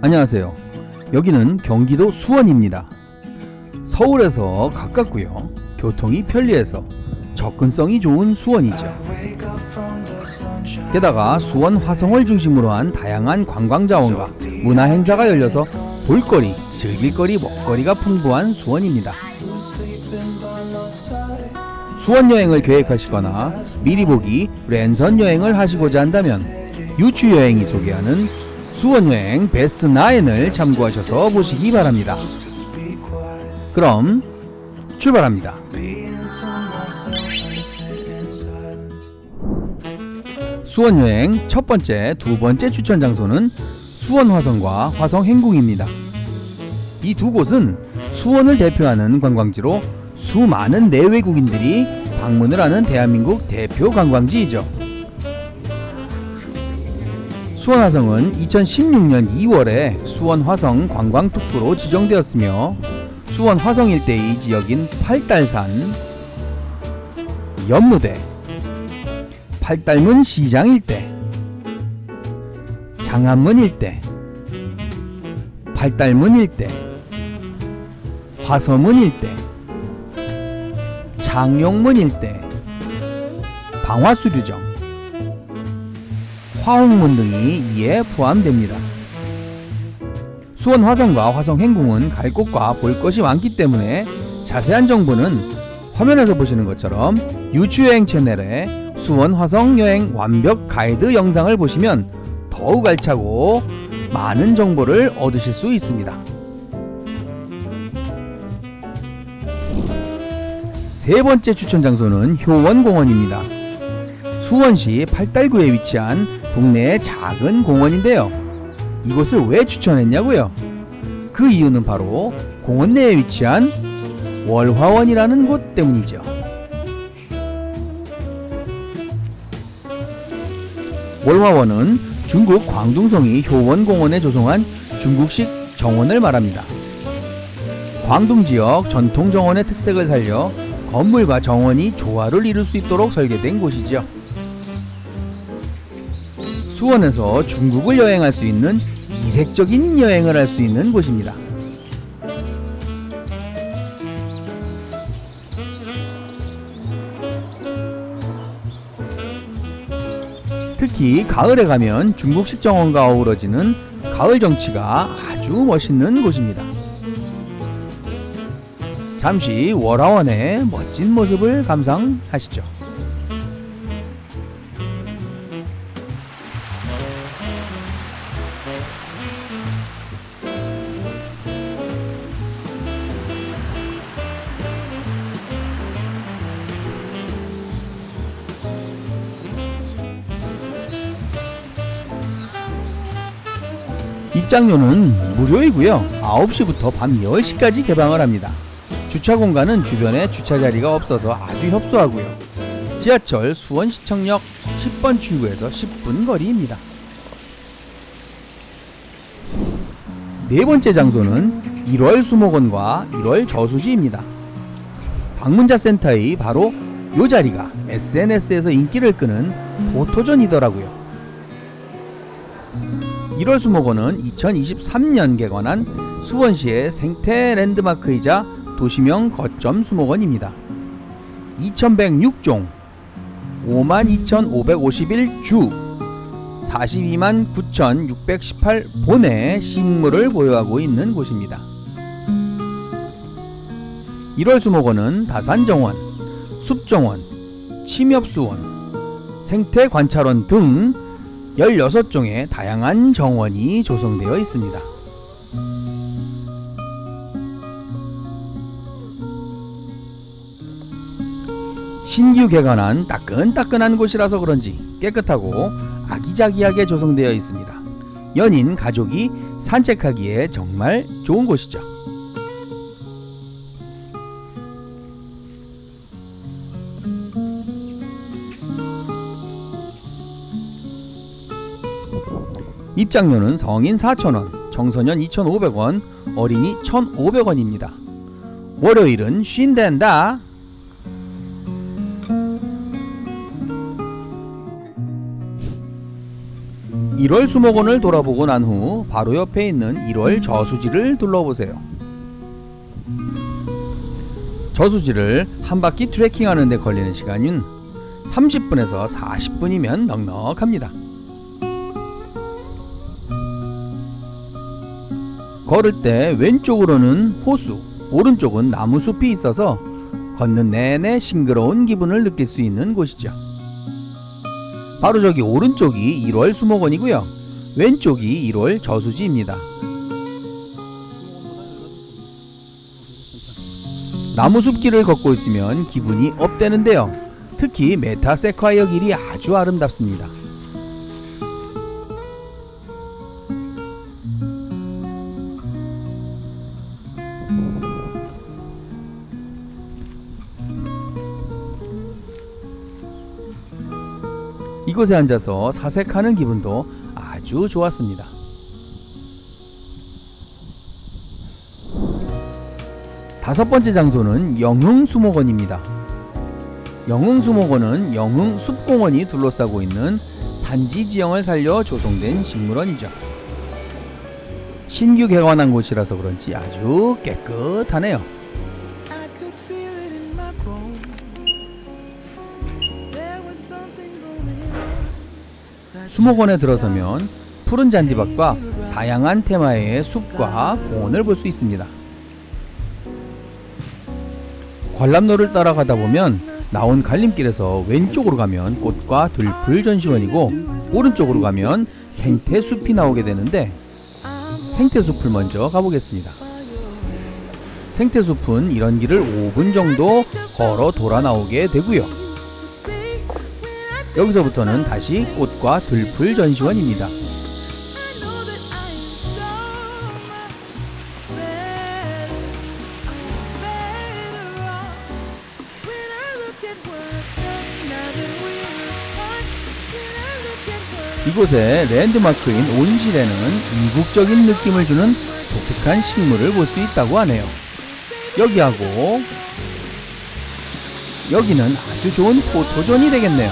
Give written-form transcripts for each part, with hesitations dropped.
안녕하세요. 여기는 경기도 수원입니다. 서울에서 가깝고요. 교통이 편리해서 접근성이 좋은 수원이죠. 게다가 수원 화성을 중심으로 한 다양한 관광자원과 문화행사가 열려서 볼거리, 즐길거리, 먹거리가 풍부한 수원입니다. 수원 여행을 계획하시거나 미리 보기 랜선 여행을 하시고자 한다면 유추여행이 소개하는 수원여행 베스트 9을 참고하셔서 보시기 바랍니다. 그럼 출발합니다. 수원여행 첫 번째, 두 번째 추천 장소는 수원 화성과 화성 행궁입니다. 이 두 곳은 수원을 대표하는 관광지로 수많은 내외국인들이 방문을 하는 대한민국 대표 관광지이죠. 수원 화성은 2016년 2월에 수원 화성 관광특구로 지정되었으며 수원 화성 일대의 지역인 팔달산, 연무대, 팔달문 시장 일대, 장안문 일대, 팔달문 일대, 화서문 일대, 장룡문 일대, 방화수류정, 화홍문 등이 이에 포함됩니다. 수원 화성과 화성 행궁은 갈 곳과 볼 것이 많기 때문에 자세한 정보는 화면에서 보시는 것처럼 유추여행 채널에 수원 화성 여행 완벽 가이드 영상을 보시면 더욱 알차고 많은 정보를 얻으실 수 있습니다. 세 번째 추천 장소는 효원공원입니다. 수원시 팔달구에 위치한 동네의 작은 공원인데요. 이곳을 왜 추천했냐고요? 그 이유는 바로 공원 내에 위치한 월화원이라는 곳 때문이죠. 월화원은 중국 광둥성이 효원공원에 조성한 중국식 정원을 말합니다. 광둥 지역 전통 정원의 특색을 살려 건물과 정원이 조화를 이룰 수 있도록 설계된 곳이죠. 수원에서 중국을 여행할 수 있는 이색적인 여행을 할 수 있는 곳입니다. 특히 가을에 가면 중국식 정원과 어우러지는 가을 정취가 아주 멋있는 곳입니다. 잠시 월화원의 멋진 모습을 감상하시죠. 입장료는 무료이고요. 9시부터 밤 10시까지 개방을 합니다. 주차 공간은 주변에 주차자리가 없어서 아주 협소하고요. 지하철 수원시청역 10번 출구에서 10분 거리입니다. 네 번째 장소는 1월 수목원과 1월 저수지입니다. 방문자 센터의 바로 이 자리가 SNS에서 인기를 끄는 포토존이더라고요. 1월 수목원은 2023년 개관한 수원시의 생태 랜드마크이자 도시명 거점 수목원입니다. 2106종, 52,551주, 42만 9,618본의 식물을 보유하고 있는 곳입니다. 1월 수목원은 다산정원, 숲정원, 침엽수원, 생태관찰원 등 16종의 다양한 정원이 조성되어 있습니다. 신규 개관한 따끈따끈한 곳이라서 그런지 깨끗하고 아기자기하게 조성되어 있습니다. 연인, 가족이 산책하기에 정말 좋은 곳이죠. 입장료는 성인 4,000원, 청소년 2,500원, 어린이 1,500원입니다. 월요일은 쉰댄다. 1월 수목원을 돌아보고 난 후 바로 옆에 있는 1월 저수지를 둘러보세요. 저수지를 한 바퀴 트레킹하는 데 걸리는 시간은 30분에서 40분이면 넉넉합니다. 걸을 때 왼쪽으로는 호수, 오른쪽은 나무숲이 있어서 걷는 내내 싱그러운 기분을 느낄 수 있는 곳이죠. 바로 저기 오른쪽이 1월 수목원이고요. 왼쪽이 1월 저수지입니다. 나무숲길을 걷고 있으면 기분이 업되는데요. 특히 메타세콰이어 길이 아주 아름답습니다. 이곳에 앉아서 사색하는 기분도 아주 좋았습니다. 다섯 번째 장소는 영흥수목원입니다. 영흥수목원은 영흥숲공원이 둘러싸고 있는 산지 지형을 살려 조성된 식물원이죠. 신규 개관한 곳이라서 그런지 아주 깨끗하네요. 수목원에 들어서면 푸른 잔디밭과 다양한 테마의 숲과 공원을 볼 수 있습니다. 관람로를 따라가다 보면 나온 갈림길에서 왼쪽으로 가면 꽃과 들풀 전시원이고 오른쪽으로 가면 생태숲이 나오게 되는데 생태숲을 먼저 가보겠습니다. 생태숲은 이런 길을 5분 정도 걸어 돌아 나오게 되고요. 여기서부터는 다시 꽃과 들풀 전시원입니다. 이곳의 랜드마크인 온실에는 이국적인 느낌을 주는 독특한 식물을 볼 수 있다고 하네요. 여기하고 여기는 아주 좋은 포토존이 되겠네요.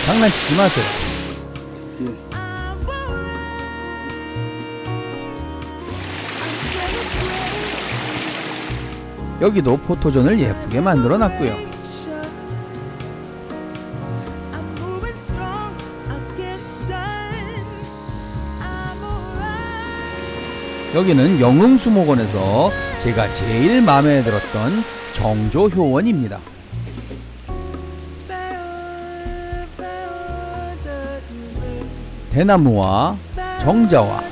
장난치지 마세요. 여기도 포토존을 예쁘게 만들어 놨고요. 여기는 영흥수목원에서 제가 제일 마음에 들었던 정조효원입니다. 대나무와 정자와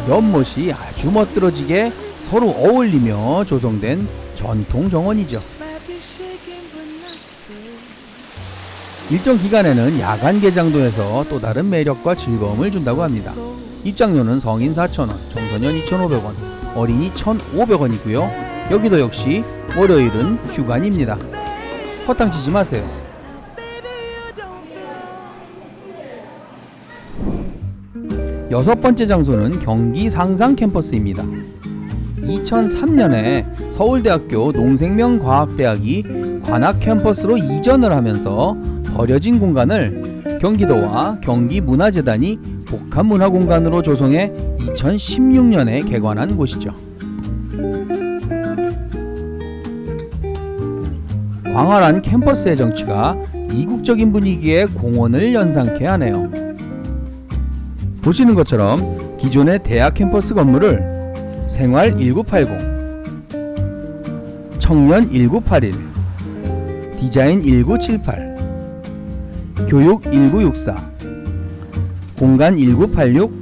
연못이 아주 멋들어지게 서로 어울리며 조성된 전통 정원이죠. 일정 기간에는 야간 개장도 해서 또 다른 매력과 즐거움을 준다고 합니다. 입장료는 성인 4,000원, 청소년 2,500원, 어린이 1,500원이고요. 여기도 역시 월요일은 휴관입니다. 허탕치지 마세요. 여섯 번째 장소는 경기 상상 캠퍼스입니다. 2003년에 서울대학교 농생명과학대학이 관악 캠퍼스로 이전을 하면서 버려진 공간을 경기도와 경기문화재단이 복합문화공간으로 조성해 2016년에 개관한 곳이죠. 광활한 캠퍼스의 정취가 이국적인 분위기의 공원을 연상케 하네요. 보시는 것처럼 기존의 대학 캠퍼스 건물을 생활 1980, 청년 1981, 디자인 1978, 교육 1964, 공간 1986,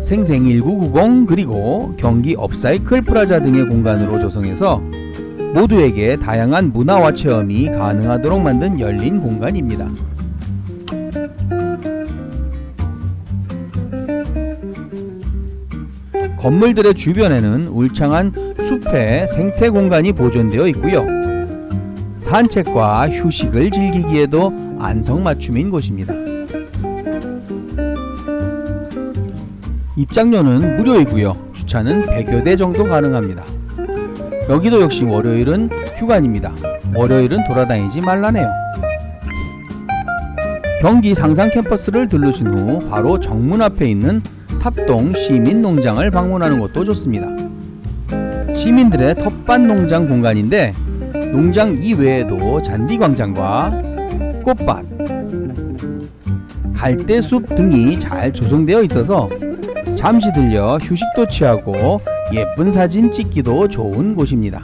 생생 1990 그리고 경기 업사이클 프라자 등의 공간으로 조성해서 모두에게 다양한 문화와 체험이 가능하도록 만든 열린 공간입니다. 건물들의 주변에는 울창한 숲의 생태 공간이 보존되어 있고요. 산책과 휴식을 즐기기에도 안성맞춤인 곳입니다. 입장료는 무료이고요. 주차는 100여 대 정도 가능합니다. 여기도 역시 월요일은 휴관입니다. 월요일은 돌아다니지 말라네요. 경기 상상 캠퍼스를 들르신 후 바로 정문 앞에 있는 탑동 시민농장을 방문하는 것도 좋습니다. 시민들의 텃밭 농장 공간인데 농장 이외에도 잔디광장과 꽃밭, 갈대숲 등이 잘 조성되어 있어서 잠시 들려 휴식도 취하고 예쁜 사진 찍기도 좋은 곳입니다.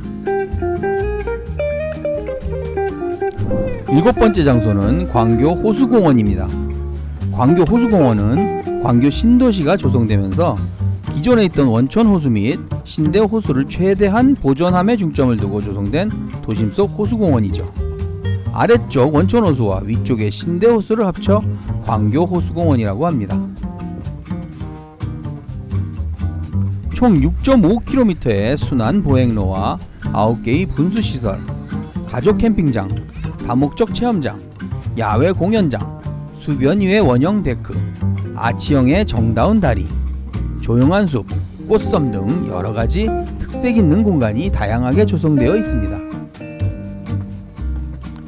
7번째 장소는 광교 호수공원입니다. 광교 호수공원은 광교 신도시가 조성되면서 기존에 있던 원천 호수 및 신대 호수를 최대한 보존함에 중점을 두고 조성된 도심 속 호수공원이죠. 아래쪽 원천 호수와 위쪽의 신대 호수를 합쳐 광교 호수공원이라고 합니다. 총 6.5km의 순환 보행로와 9개의 분수시설, 가족 캠핑장, 다목적 체험장, 야외 공연장, 수변 위의 원형 데크, 아치형의 정다운 다리, 조용한 숲, 꽃섬 등 여러가지 특색 있는 공간이 다양하게 조성되어 있습니다.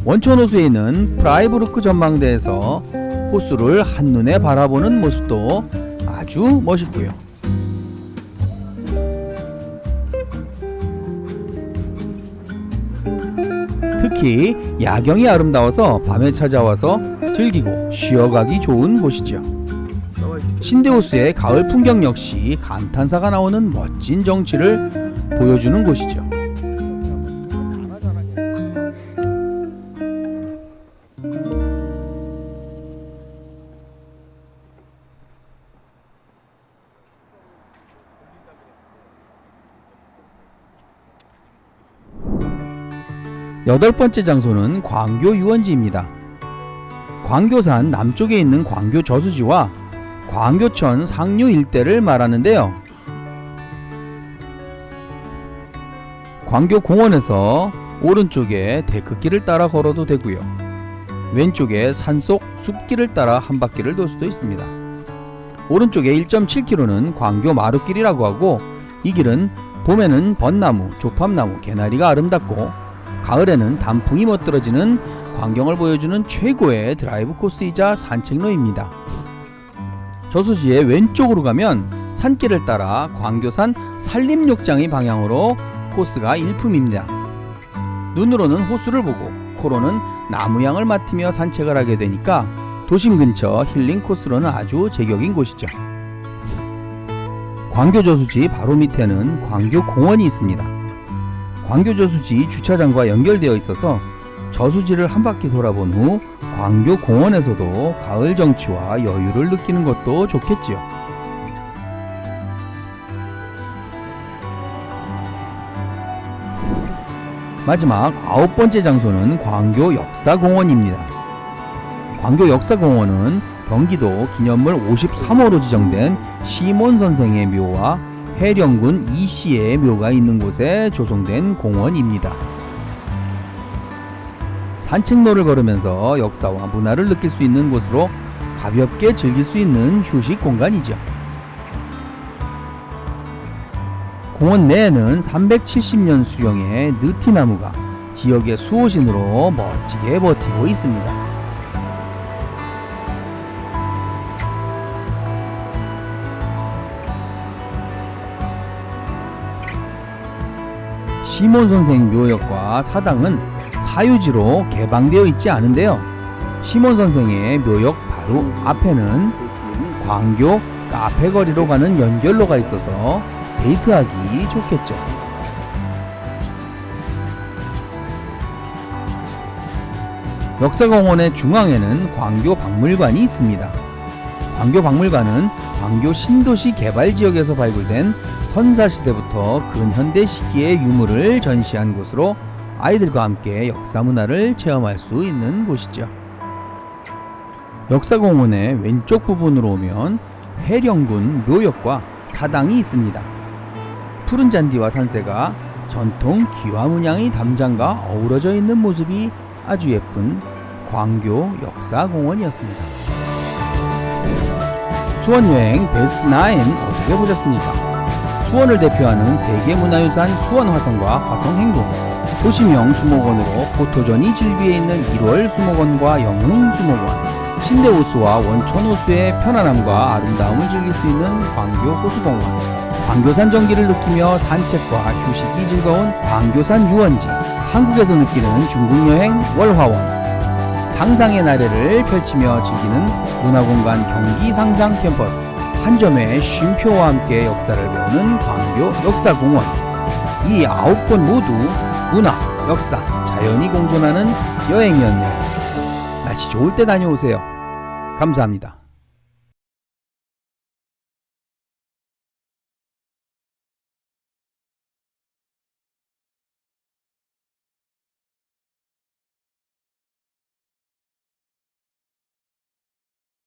원천호수에 있는 프라이부르크 전망대에서 호수를 한눈에 바라보는 모습도 아주 멋있고요. 특히 야경이 아름다워서 밤에 찾아와서 즐기고 쉬어가기 좋은 곳이죠. 신대호수의 가을 풍경 역시 감탄사가 나오는 멋진 정취를 보여주는 곳이죠. 여덟 번째 장소는 광교 유원지입니다. 광교산 남쪽에 있는 광교 저수지와 광교천 상류 일대를 말하는데요. 광교 공원에서 오른쪽에 데크길을 따라 걸어도 되고요. 왼쪽에 산속 숲길을 따라 한 바퀴를 돌 수도 있습니다. 오른쪽에 1.7km는 광교 마루길이라고 하고, 이 길은 봄에는 벚나무, 조팝나무, 개나리가 아름답고 가을에는 단풍이 멋들어지는 광경을 보여주는 최고의 드라이브 코스이자 산책로입니다. 저수지의 왼쪽으로 가면 산길을 따라 광교산 산림욕장의 방향으로 코스가 일품입니다. 눈으로는 호수를 보고 코로는 나무향을 맡으며 산책을 하게 되니까 도심 근처 힐링 코스로는 아주 제격인 곳이죠. 광교 저수지 바로 밑에는 광교 공원이 있습니다. 광교 저수지 주차장과 연결되어 있어서 저수지를 한 바퀴 돌아본 후 광교 공원에서도 가을 정취와 여유를 느끼는 것도 좋겠지요. 마지막 9번째 장소는 광교 역사공원입니다. 광교 역사공원은 경기도 기념물 53호로 지정된 시몬 선생의 묘와 해령군 이씨의 묘가 있는 곳에 조성된 공원입니다. 산책로를 걸으면서 역사와 문화를 느낄 수 있는 곳으로 가볍게 즐길 수 있는 휴식 공간이죠. 공원 내에는 370년 수령의 느티나무가 지역의 수호신으로 멋지게 버티고 있습니다. 시몬 선생 묘역과 사당은 사유지로 개방되어 있지 않은데요. 시몬 선생의 묘역 바로 앞에는 광교 카페거리로 가는 연결로가 있어서 데이트하기 좋겠죠. 역사공원의 중앙에는 광교 박물관이 있습니다. 광교 박물관은 광교 신도시 개발지역에서 발굴된 선사시대부터 근현대 시기의 유물을 전시한 곳으로 아이들과 함께 역사문화를 체험할 수 있는 곳이죠. 역사공원의 왼쪽 부분으로 오면 해령군 묘역과 사당이 있습니다. 푸른 잔디와 산새가 전통 기와문양의 담장과 어우러져 있는 모습이 아주 예쁜 광교 역사공원이었습니다. 수원여행 베스트 9 어떻게 보셨습니까? 수원을 대표하는 세계문화유산 수원화성과 화성행궁, 도시명 수목원으로 포토존이 즐비해 있는 1월 수목원과 영흥수목원, 신대호수와 원천호수의 편안함과 아름다움을 즐길 수 있는 광교호수공원, 광교산 전기를 느끼며 산책과 휴식이 즐거운 광교산 유원지, 한국에서 느끼는 중국여행 월화원, 상상의 나래를 펼치며 즐기는 문화공간 경기상상 캠퍼스, 한 점의 쉼표와 함께 역사를 배우는 광교 역사공원. 이 9곳 모두 문화, 역사, 자연이 공존하는 여행이었네요. 날씨 좋을 때 다녀오세요. 감사합니다.